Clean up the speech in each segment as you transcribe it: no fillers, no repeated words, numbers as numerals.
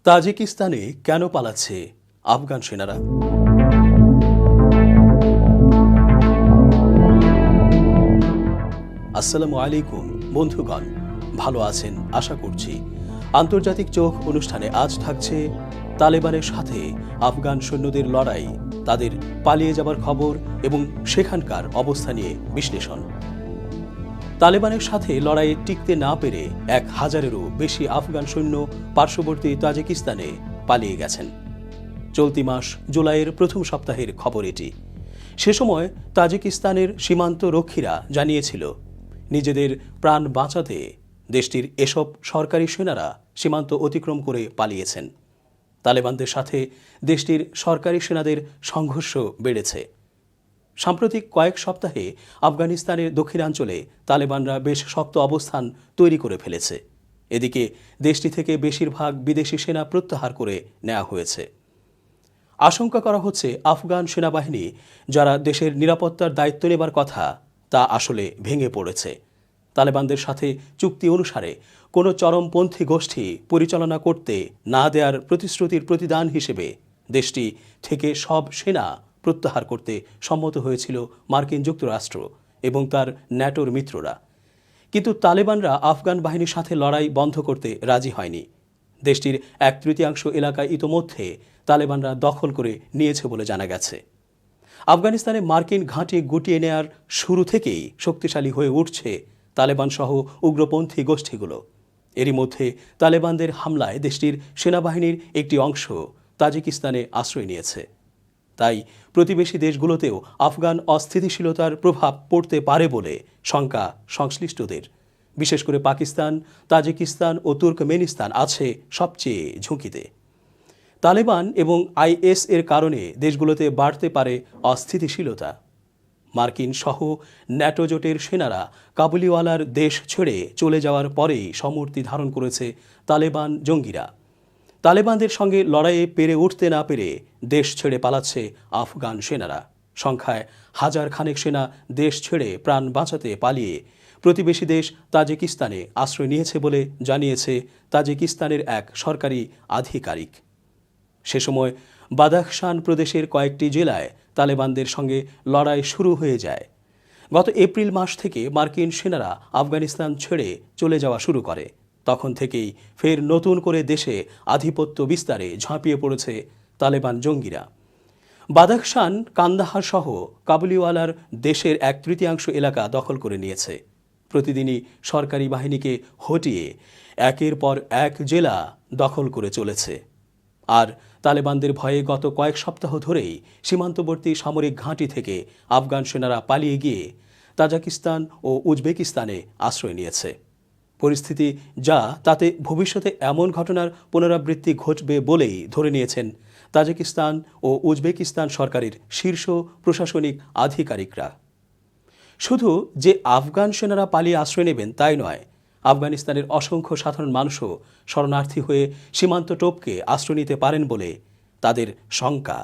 তাজিকিস্তানে কেন পালাচ্ছে আফগান সেনারা? আসসালামু আলাইকুম বন্ধুগণ, ভালো আছেন আশা করছি। আন্তর্জাতিক চোখ অনুষ্ঠানে আজ থাকছে তালেবানের সাথে আফগান সৈন্যদের লড়াই, তাদের পালিয়ে যাবার খবর এবং সেখানকার অবস্থা নিয়ে বিশ্লেষণ। তালেবানের সাথে লড়াইয়ে টিকতে না পেরে 1000-এরও বেশি আফগান সৈন্য পার্শ্ববর্তী তাজিকিস্তানে পালিয়ে গেছেন। চলতি মাস জুলাইয়ের প্রথম সপ্তাহের খবর এটি। সে সময় তাজিকিস্তানের সীমান্ত রক্ষীরা জানিয়েছিল নিজেদের প্রাণ বাঁচাতে দেশটির এসব সরকারি সেনারা সীমান্ত অতিক্রম করে পালিয়েছেন। তালেবানদের সাথে দেশটির সরকারি সেনাদের সংঘর্ষ বেড়েছে। সাম্প্রতিক কয়েক সপ্তাহে আফগানিস্তানের দক্ষিণাঞ্চলে তালেবানরা বেশ শক্ত অবস্থান তৈরি করে ফেলেছে। এদিকে দেশটি থেকে বেশিরভাগ বিদেশি সেনা প্রত্যাহার করে নেওয়া হয়েছে। আশঙ্কা করা হচ্ছে আফগান সেনাবাহিনী যারা দেশের নিরাপত্তার দায়িত্ব নেবার কথা তা আসলে ভেঙে পড়েছে। তালেবানদের সাথে চুক্তি অনুসারে কোনো চরমপন্থী গোষ্ঠী পরিচালনা করতে না দেওয়ার প্রতিশ্রুতির প্রতিদান হিসেবে দেশটি থেকে সব সেনা প্রত্যাহার করতে সম্মত হয়েছিল মার্কিন যুক্তরাষ্ট্র এবং তার ন্যাটোর মিত্ররা। কিন্তু তালেবানরা আফগান বাহিনীর সাথে লড়াই বন্ধ করতে রাজি হয়নি। দেশটির 1/3 এলাকা ইতোমধ্যে তালেবানরা দখল করে নিয়েছে বলে জানা গেছে। আফগানিস্তানে মার্কিন ঘাঁটি গুটিয়ে নেয়ার শুরু থেকেই শক্তিশালী হয়ে উঠছে তালেবান সহ উগ্রপন্থী গোষ্ঠীগুলো। এরই মধ্যে তালেবানদের হামলায় দেশটির সেনাবাহিনীর একটি অংশ তাজিকিস্তানে আশ্রয় নিয়েছে। তাই প্রতিবেশী দেশগুলোতেও আফগান অস্থিতিশীলতার প্রভাব পড়তে পারে বলে শঙ্কা সংশ্লিষ্টদের। বিশেষ করে পাকিস্তান, তাজিকিস্তান ও তুর্কমেনিস্তান আছে সবচেয়ে ঝুঁকিতে। তালেবান এবং আইএস এর কারণে দেশগুলোতে বাড়তে পারে অস্থিতিশীলতা। মার্কিন সহ ন্যাটো জোটের সেনারা কাবুলিওয়ালার দেশ ছেড়ে চলে যাওয়ার পরেই সমর্থি ধারণ করেছে তালেবান জঙ্গিরা। তালেবানদের সঙ্গে লড়াইয়ে পেরে উঠতে না পেরে দেশ ছেড়ে পালাচ্ছে আফগান সেনারা। সংখ্যায় 1000 খানেক সেনা দেশ ছেড়ে প্রাণ বাঁচাতে পালিয়ে প্রতিবেশী দেশ তাজিকিস্তানে আশ্রয় নিয়েছে বলে জানিয়েছে তাজিকিস্তানের এক সরকারি আধিকারিক। সে সময় বাদাখশান প্রদেশের কয়েকটি জেলায় তালেবানদের সঙ্গে লড়াই শুরু হয়ে যায়। গত এপ্রিল মাস থেকে মার্কিন সেনারা আফগানিস্তান ছেড়ে চলে যাওয়া শুরু করে। তখন থেকেই ফের নতুন করে দেশে আধিপত্য বিস্তারে ঝাঁপিয়ে পড়েছে তালেবান জঙ্গিরা। বাদাখশান, কান্দাহার সহ কাবুলিওয়ালার দেশের 1/3 এলাকা দখল করে নিয়েছে। প্রতিদিনই সরকারি বাহিনীকে হটিয়ে একের পর এক জেলা দখল করে চলেছে। আর তালেবানদের ভয়ে গত কয়েক সপ্তাহ ধরেই সীমান্তবর্তী সামরিক ঘাঁটি থেকে আফগান সেনারা পালিয়ে গিয়ে তাজিকিস্তান ও উজবেকিস্তানে আশ্রয় নিয়েছে। পরিস্থিতি যা তাতে ভবিষ্যতে এমন ঘটনার পুনরাবৃত্তি ঘটবে বলেই ধরে নিয়েছেন তাজিকিস্তান ও উজবেকিস্তান সরকারের শীর্ষ প্রশাসনিক আধিকারিকরা। শুধু যে আফগান সেনারা পালিয়ে আশ্রয় নেবেন তাই নয়, আফগানিস্তানের অসংখ্য সাধারণ মানুষও শরণার্থী হয়ে সীমান্ত টপকে আশ্রয় নিতে পারেন বলে তাদের শঙ্কা।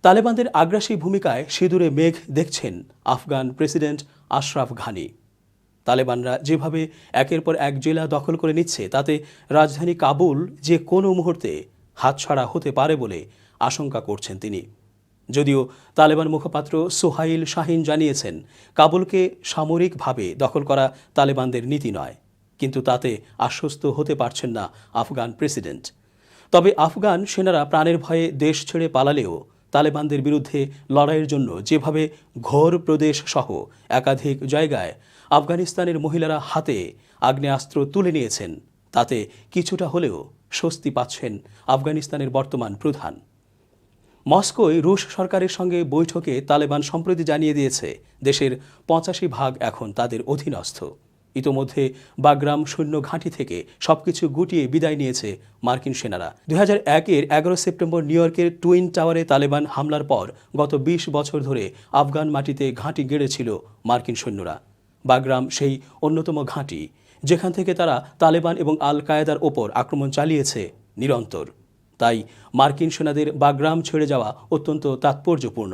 তালেবানদের আগ্রাসী ভূমিকায় সিঁদুরে মেঘ দেখছেন আফগান প্রেসিডেন্ট আশরাফ ঘানি। তালেবানরা যেভাবে একের পর এক জেলা দখল করে নিচ্ছে তাতে রাজধানী কাবুল যে কোনো মুহূর্তে হাতছাড়া হতে পারে বলে আশঙ্কা করছেন তিনি। যদিও তালেবান মুখপাত্র সোহাইল শাহিন জানিয়েছেন কাবুলকে সামরিকভাবে দখল করা তালেবানদের নীতি নয়, কিন্তু তাতে আশ্বস্ত হতে পারছেন না আফগান প্রেসিডেন্ট। তবে আফগান সেনারা প্রাণের ভয়ে দেশ ছেড়ে পালালেও তালেবানদের বিরুদ্ধে লড়াইয়ের জন্য যেভাবে ঘোর প্রদেশ সহ একাধিক জায়গায় আফগানিস্তানের মহিলারা হাতে আগ্নেয়াস্ত্র তুলে নিয়েছেন, তাতে কিছুটা হলেও স্বস্তি পাচ্ছেন আফগানিস্তানের বর্তমান প্রধান। মস্কোয় রুশ সরকারের সঙ্গে বৈঠকে তালেবান সম্প্রতি জানিয়ে দিয়েছে দেশের 85% এখন তাদের অধীনস্থ। ইতোমধ্যে বাগরাম সৈন্য ঘাঁটি থেকে সবকিছু গুটিয়ে বিদায় নিয়েছে মার্কিন সেনারা। 2001-এর 11 সেপ্টেম্বর নিউ ইয়র্কের টুইন টাওয়ারে তালেবান হামলার পর গত 20 বছর ধরে আফগান মাটিতে ঘাঁটি গেড়েছিল মার্কিন সৈন্যরা। বাগরাম সেই অন্যতম ঘাঁটি যেখান থেকে তারা তালেবান এবং আল কায়েদার ওপর আক্রমণ চালিয়েছে নিরন্তর। তাই মার্কিন সেনাদের বাগরাম ছেড়ে যাওয়া অত্যন্ত তাৎপর্যপূর্ণ।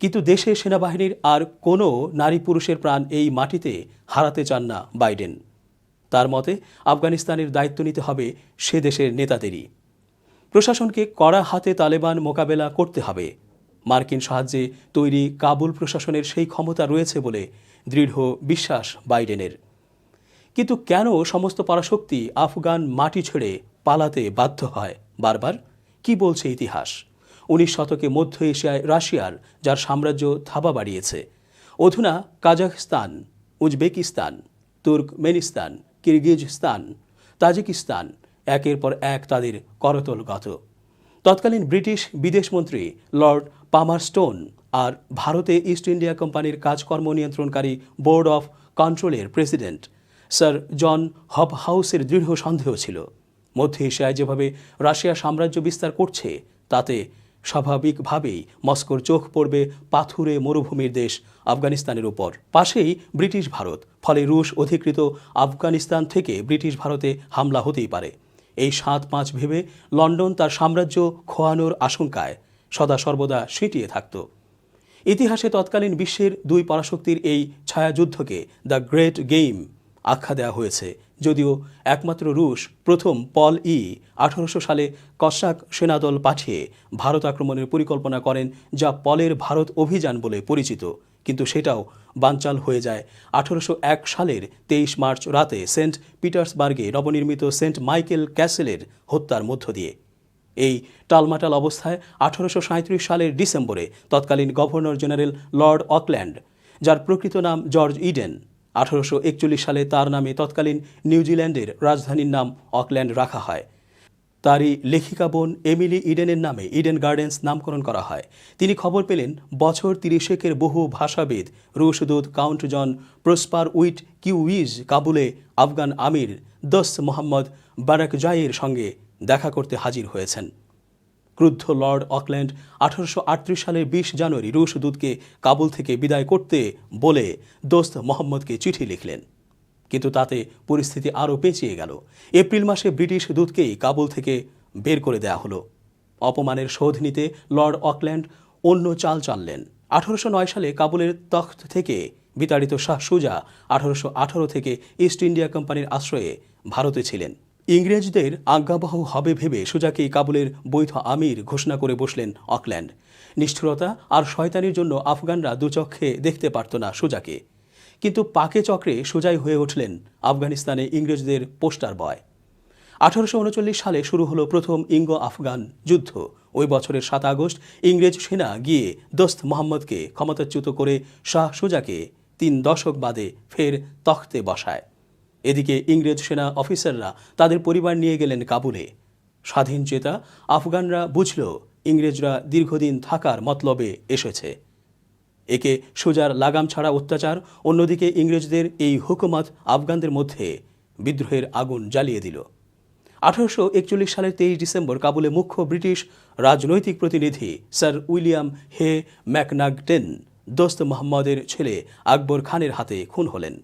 কিন্তু দেশের সেনাবাহিনীর আর কোনো নারী পুরুষের প্রাণ এই মাটিতে হারাতে চান না বাইডেন। তার মতে আফগানিস্তানের দায়িত্ব নিতে হবে সে দেশের নেতাদেরই। প্রশাসনকে কড়া হাতে তালেবান মোকাবেলা করতে হবে। মার্কিন সাহায্যে তৈরি কাবুল প্রশাসনের সেই ক্ষমতা রয়েছে বলে দৃঢ় বিশ্বাস বাইডেনের। কিন্তু কেন সমস্ত পরাশক্তি আফগান মাটি ছেড়ে পালাতে বাধ্য হয় বারবার? কি বলছে ইতিহাস? 19 শতকে মধ্য এশিয়ায় রাশিয়ার, যার সাম্রাজ্য থাবা বাড়িয়েছে, অধুনা Kazakhstan, Uzbekistan, Turkmenistan, Kyrgyzstan, Tajikistan একের পর এক তাদের করতলগত। তৎকালীন ব্রিটিশ বিদেশমন্ত্রী লর্ড পামারস্টোন আর ভারতে ইস্ট ইন্ডিয়া কোম্পানির কাজকর্ম নিয়ন্ত্রণকারী বোর্ড অফ কন্ট্রোলের প্রেসিডেন্ট স্যার জন হবহাউসের দৃঢ় সন্দেহ ছিল, মধ্য এশিয়ায় যেভাবে রাশিয়া সাম্রাজ্য বিস্তার করছে তাতে স্বাভাবিকভাবেই মস্কোর চোখ পড়বে পাথুরে মরুভূমির দেশ আফগানিস্তানের উপর। পাশেই ব্রিটিশ ভারত, ফলে রুশ অধিকৃত আফগানিস্তান থেকে ব্রিটিশ ভারতে হামলা হতেই পারে। এই ৭-৫ ভেবে লন্ডন তার সাম্রাজ্য খোয়ানোর আশঙ্কায় সদা সর্বদা সিঁটিয়ে থাকত। ইতিহাসে তৎকালীন বিশ্বের দুই পরাশক্তির এই ছায়াযুদ্ধকে দ্য গ্রেট গেম আখ্যা দেওয়া হয়েছে, যদিও একমাত্র রুশ প্রথম পল 1800 সালে কসাক সেনাদল পাঠিয়ে ভারত আক্রমণের পরিকল্পনা করেন, যা পলের ভারত অভিযান বলে পরিচিত, কিন্তু সেটাও বানচাল হয়ে যায় 1801 সালের 23 মার্চ রাতে সেন্ট পিটার্সবার্গে নবনির্মিত সেন্ট মাইকেল ক্যাসেলের হত্যার মধ্য দিয়ে। এই টালমাটাল অবস্থায় 1837 সালের ডিসেম্বরে তৎকালীন গভর্নর জেনারেল লর্ড অকল্যান্ড, যার প্রকৃত নাম জর্জ ইডেন, 1841 সালে তার নামে তৎকালীন নিউজিল্যান্ডের রাজধানীর নাম অকল্যান্ড রাখা হয়। তারই লেখিকা বোন এমিলি ইডেনের নামে ইডেন গার্ডেন্স নামকরণ করা হয়। তিনি খবর পেলেন বছর 30 বহু ভাষাবিদ রুশ দূত কাউন্ট জন প্রসপার উইট কিউইজ কাবুলে আফগান আমির দোস্ত মোহাম্মদ বারাকজাইয়ের সঙ্গে দেখা করতে হাজির হয়েছেন। ক্রুদ্ধ লর্ড অকল্যান্ড 1838 সালের 20 জানুয়ারি রুশ দূতকে কাবুল থেকে বিদায় করতে বলে দোস্ত মোহাম্মদকে চিঠি লিখলেন, কিন্তু তাতে পরিস্থিতি আরও পেঁচিয়ে গেল। এপ্রিল মাসে ব্রিটিশ দূতকেই কাবুল থেকে বের করে দেয়া হলো। অপমানের শোধ নিতে লর্ড অকল্যান্ড অন্য চাল চাললেন। 1809 সালে কাবুলের তখ্ত থেকে বিতাড়িত শাহ সুজা 1818 থেকে ইস্ট ইন্ডিয়া কোম্পানির আশ্রয়ে ভারতে ছিলেন। ইংরেজদের আজ্ঞাবহ হবে ভেবে সুজাকেই কাবুলের বৈধ আমির ঘোষণা করে বসলেন অকল্যান্ড। নিষ্ঠুরতা আর শয়তানির জন্য আফগানরা দুচক্ষে দেখতে পারত না সুজাকে, কিন্তু পাকে চক্রে সুজাই হয়ে উঠলেন আফগানিস্তানে ইংরেজদের পোস্টার বয়। 1839 সালে শুরু হলো প্রথম ইঙ্গো আফগান যুদ্ধ। ওই বছরের 7 আগস্ট ইংরেজ সেনা গিয়ে দোস্ত মোহাম্মদকে ক্ষমতাচ্যুত করে শাহ সুজাকে 3 দশক বাদে ফের তখ্তে বসায়। এদিকে ইংরেজ সেনা অফিসাররা তাদের পরিবার নিয়ে গেলেন কাবুলে। স্বাধীন চেতা আফগানরা বুঝল ইংরেজরা দীর্ঘদিন থাকার মতলবে এসেছে। একে সুজার লাগাম ছাড়া অত্যাচার, অন্যদিকে ইংরেজদের এই হুকুমত আফগানদের মধ্যে বিদ্রোহের আগুন জ্বালিয়ে দিল। 1841 সালের 23 ডিসেম্বর কাবুলে মুখ্য ব্রিটিশ রাজনৈতিক প্রতিনিধি স্যার উইলিয়াম হে ম্যাকনাগটেন দোস্ত মোহাম্মদের ছেলে আকবর খানের হাতে খুন হলেন।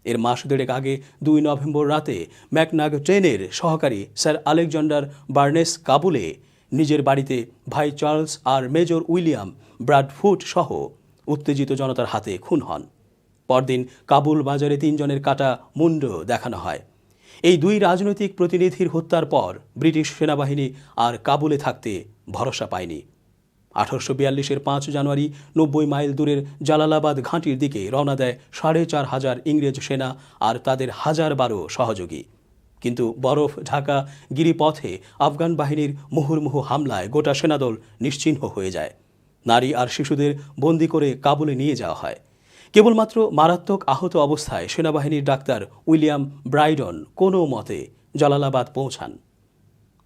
এর মাস দেড়েক আগে 2 নভেম্বর রাতে ম্যাকনাগটেনের সহকারী স্যার আলেকজান্ডার বার্নেস কাবুলে নিজের বাড়িতে ভাই চার্লস আর মেজর উইলিয়াম ব্রাডফুট সহ উত্তেজিত জনতার হাতে খুন হন। পরদিন কাবুল বাজারে 3 জনের কাটা মুন্ড দেখানো হয়। এই 2 রাজনৈতিক প্রতিনিধির হত্যার পর ব্রিটিশ সেনাবাহিনী আর কাবুলে থাকতে ভরসা পায়নি। 1842-এর 5 জানুয়ারি 90 মাইল দূরের জালালাবাদ ঘাঁটির দিকে রওনা দেয় 4500 ইংরেজ সেনা আর তাদের 1012 সহযোগী। কিন্তু বরফ ঢাকা গিরিপথে আফগান বাহিনীর মুহুর্মুহু হামলায় গোটা সেনাদল নিশ্চিহ্ন হয়ে যায়। নারী আর শিশুদের বন্দি করে কাবুলে নিয়ে যাওয়া হয়। কেবলমাত্র মারাত্মক আহত অবস্থায় সেনাবাহিনীর ডাক্তার উইলিয়াম ব্রাইডন কোনো মতে জালালাবাদ পৌঁছান।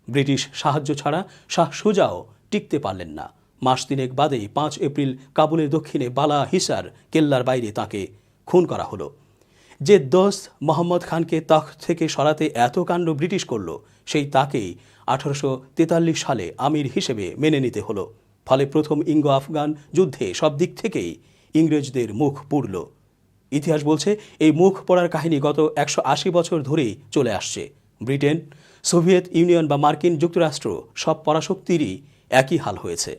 ব্রিটিশ সাহায্য ছাড়া শাহ সুজাও টিকতে পারলেন না। মাস 3 বাদেই 5 এপ্রিল কাবুলের দক্ষিণে বালা হিসার কেল্লার বাইরে তাকে খুন করা হলো। যে দোস্ত মোহাম্মদ খানকে তখ্ত থেকে সরাতে এত কাণ্ড ব্রিটিশ করল, সেই তাকেই 1843 সালে আমির হিসেবে মেনে নিতে হলো। ফলে প্রথম ইঙ্গো আফগান যুদ্ধে সব দিক থেকেই ইংরেজদের মুখ পুড়ল। ইতিহাস বলছে এই মুখ পড়ার কাহিনী গত 180 বছর ধরেই চলে আসছে। ব্রিটেন, সোভিয়েত ইউনিয়ন বা মার্কিন যুক্তরাষ্ট্র সব পরাশক্তিরই একই হাল হয়েছে।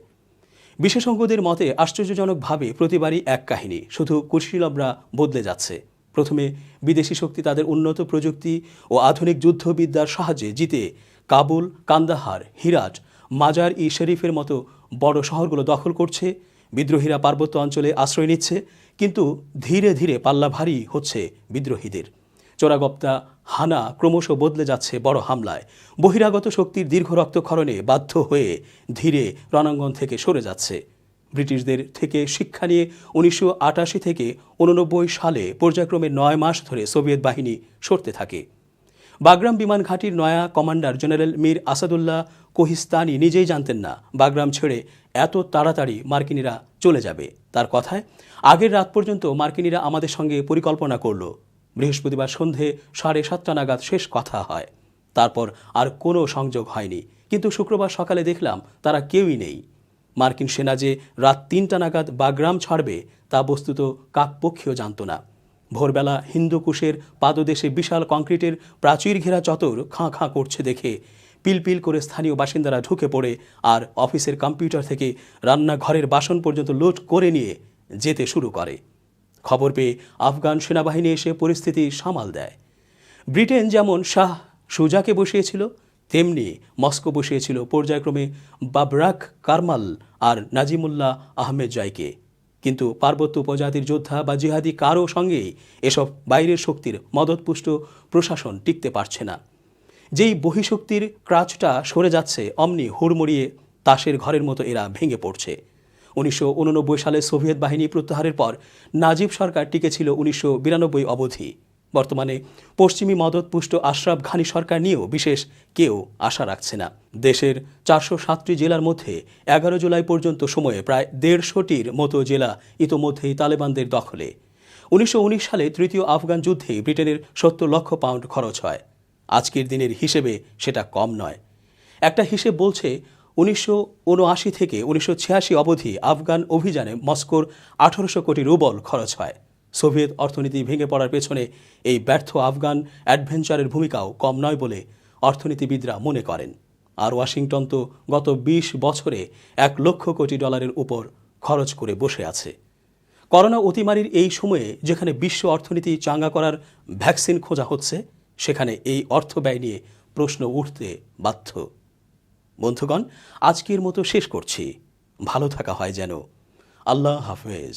বিশেষজ্ঞদের মতে আশ্চর্যজনকভাবে প্রতিবারই এক কাহিনী, শুধু কুশীলবরা বদলে যাচ্ছে। প্রথমে বিদেশি শক্তি তাদের উন্নত প্রযুক্তি ও আধুনিক যুদ্ধবিদ্যার সাহায্যে জিতে কাবুল, কান্দাহার, হিরাট, মাজার ই শরীফের মতো বড় শহরগুলো দখল করছে। বিদ্রোহীরা পার্বত্য অঞ্চলে আশ্রয় নিচ্ছে, কিন্তু ধীরে ধীরে পাল্লা ভারী হচ্ছে বিদ্রোহীদের। চোরাগপ্তা হানা ক্রমশ বদলে যাচ্ছে বড় হামলায়। বহিরাগত শক্তির দীর্ঘ রক্তক্ষরণে বাধ্য হয়ে ধীরে রণাঙ্গন থেকে সরে যাচ্ছে। ব্রিটিশদের থেকে শিক্ষা নিয়ে 1988 থেকে 89 সালে পর্যায়ক্রমে 9 মাস ধরে সোভিয়েত বাহিনী সরতে থাকে। বাগরাম বিমান ঘাঁটির নয়া কমান্ডার জেনারেল মীর আসাদুল্লাহ কোহিস্তানি নিজেই জানতেন না বাগরাম ছেড়ে এত তাড়াতাড়ি মার্কিনীরা চলে যাবে। তার কথায়, আগের রাত পর্যন্ত মার্কিনীরা আমাদের সঙ্গে পরিকল্পনা করল। বৃহস্পতিবার সন্ধে 7:30 নাগাদ শেষ কথা হয়। তারপর আর কোনো সংযোগ হয়নি। কিন্তু শুক্রবার সকালে দেখলাম তারা কেউই নেই। মার্কিন সেনা যে রাত 3টা নাগাদ বাগরাম ছাড়বে তা বস্তুত কাকপক্ষীও জানত না। ভোরবেলা হিন্দুকুশের পাদদেশে বিশাল কংক্রিটের প্রাচীর ঘেরা চত্বর খাঁ খাঁ করছে দেখে পিলপিল করে স্থানীয় বাসিন্দারা ঢুকে পড়ে আর অফিসের কম্পিউটার থেকে রান্নাঘরের বাসন পর্যন্ত লুট করে নিয়ে যেতে শুরু করে। খবর পেয়ে আফগান সেনাবাহিনী এসে পরিস্থিতি সামাল দেয়। ব্রিটেন যেমন শাহ সুজাকে বসিয়েছিল, তেমনি মস্কো বসিয়েছিল পর্যায়ক্রমে বাবরাক কারমাল আর নাজিমুল্লাহ আহমেদ জয়কে। কিন্তু পার্বত্য উপজাতির যোদ্ধা বা জিহাদি কারও সঙ্গেই এসব বাইরের শক্তির মদতপুষ্ট প্রশাসন টিকতে পারছে না। যেই বহিঃশক্তির ক্রাচটা সরে যাচ্ছে, অমনি হুড়মুড়িয়ে তাসের ঘরের মতো এরা ভেঙে পড়ছে। 1989 সালে সোভিয়েত বাহিনী প্রত্যাহারের পর নাজিব সরকার টিকেছিল 1992 অবধি। বর্তমানে পশ্চিমী মদতপুষ্ট আশরাফ ঘানি সরকার নিয়েও বিশেষ কেউ আশা রাখছে না। দেশের 407টি জেলার মধ্যে 11 জুলাই পর্যন্ত সময়ে প্রায় 150টির মতো জেলা ইতোমধ্যেই তালেবানদের দখলে। 1919 সালে তৃতীয় আফগান যুদ্ধে ব্রিটেনের 70 লক্ষ পাউন্ড খরচ হয়। আজকের দিনের হিসেবে সেটা কম নয়। একটা হিসেব বলছে 1979 থেকে 1986 অবধি আফগান অভিযানে মস্কোর 1800 কোটি রুবল খরচ হয়। সোভিয়েত অর্থনীতি ভেঙে পড়ার পেছনে এই ব্যর্থ আফগান অ্যাডভেঞ্চারের ভূমিকাও কম নয় বলে অর্থনীতিবিদরা মনে করেন। আর ওয়াশিংটন তো গত 20 বছরে $1 লক্ষ কোটি উপর খরচ করে বসে আছে। করোনা অতিমারির এই সময়ে যেখানে বিশ্ব অর্থনীতি চাঙ্গা করার ভ্যাকসিন খোঁজা হচ্ছে, সেখানে এই অর্থ ব্যয় নিয়ে প্রশ্ন উঠতে বাধ্য। বন্ধুগণ, আজকের মতো শেষ করছি। ভালো থাকা হয় যেন। আল্লাহ হাফেজ।